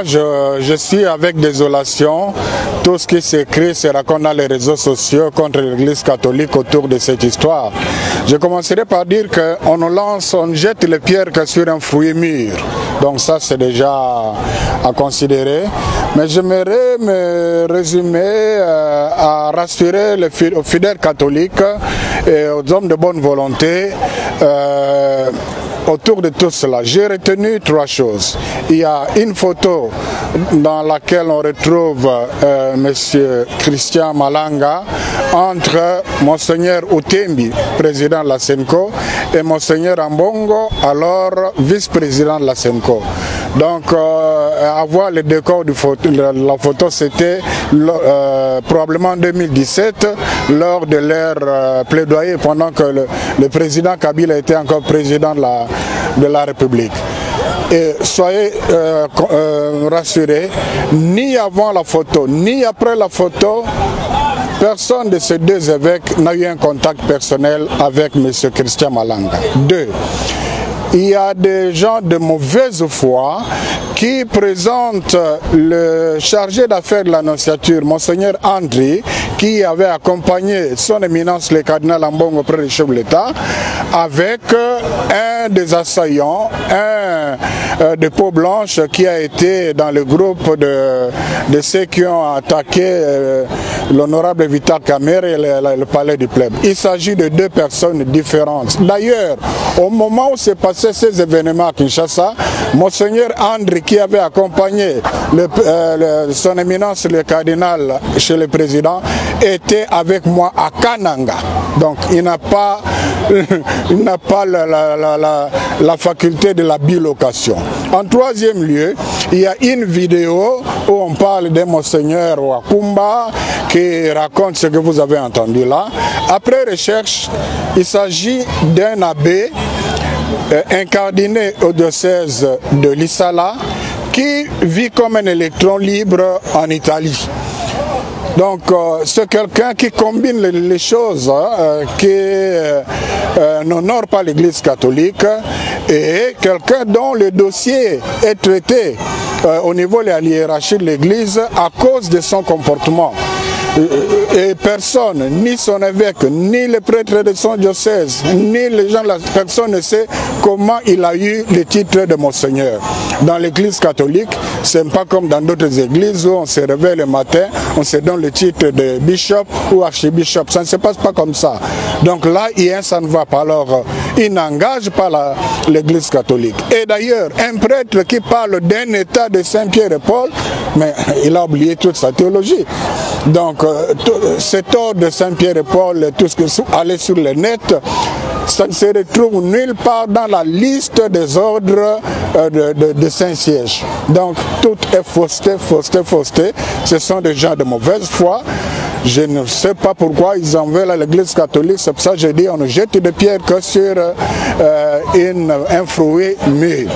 Je suis avec désolation tout ce qui s'écrit, se raconte dans les réseaux sociaux contre l'Église catholique autour de cette histoire. Je commencerai par dire qu'on nous lance, on jette les pierres que sur un fruit mûr. Donc ça c'est déjà à considérer. Mais j'aimerais me résumer à rassurer aux fidèles catholiques et aux hommes de bonne volonté autour de tout cela. J'ai retenu trois choses. Il y a une photo dans laquelle on retrouve M. Christian Malanga entre Monseigneur Utembi, président de la SENCO, et Monseigneur Ambongo, alors vice-président de la SENCO. Donc, avoir le décor de la photo, c'était probablement en 2017, lors de leur plaidoyer, pendant que le président Kabila était encore président de la République. Et soyez rassurés, ni avant la photo, ni après la photo, personne de ces deux évêques n'a eu un contact personnel avec M. Christian Malanga. Deux, il y a des gens de mauvaise foi qui présentent le chargé d'affaires de l'Annonciature, Monseigneur Andri, qui avait accompagné son éminence le cardinal Ambongo auprès du chef de l'État, avec un des assaillants, un de peau blanche qui a été dans le groupe de ceux qui ont attaqué l'honorable Vital Kamerhe et le palais du Plèbe. Il s'agit de deux personnes différentes. D'ailleurs, au moment où s'est passé ces événements à Kinshasa, Monseigneur Andri, qui avait accompagné son éminence le cardinal chez le président, était avec moi à Kananga. Donc il n'a pas la faculté de la bilocation. En troisième lieu, il y a une vidéo où on parle de Monseigneur Wakumba qui raconte ce que vous avez entendu là. Après recherche, il s'agit d'un abbé incardiné au diocèse de Lissala qui vit comme un électron libre en Italie. Donc c'est quelqu'un qui combine les choses, qui n'honore pas l'Église catholique et quelqu'un dont le dossier est traité au niveau de la hiérarchie de l'Église à cause de son comportement. Et personne, ni son évêque, ni le prêtre de son diocèse, ni les gens de la personne ne sait comment il a eu le titre de Monseigneur. Dans l'église catholique, ce n'est pas comme dans d'autres églises où on se réveille le matin, on se donne le titre de bishop ou archibishop. Ça ne se passe pas comme ça. Donc là, ça ne va pas. Alors, il n'engage pas l'église catholique. Et d'ailleurs, un prêtre qui parle d'un état de Saint-Pierre et Paul, mais il a oublié toute sa théologie. Donc, cet ordre de Saint-Pierre et Paul, tout ce qui est allé sur le net, ça ne se retrouve nulle part dans la liste des ordres de Saint-Siège. Donc, tout est fausseté, fausseté, fausseté. Ce sont des gens de mauvaise foi. Je ne sais pas pourquoi ils en veulent à l'église catholique. C'est pour ça que je dis on ne jette des pierres que sur un fruit mûr.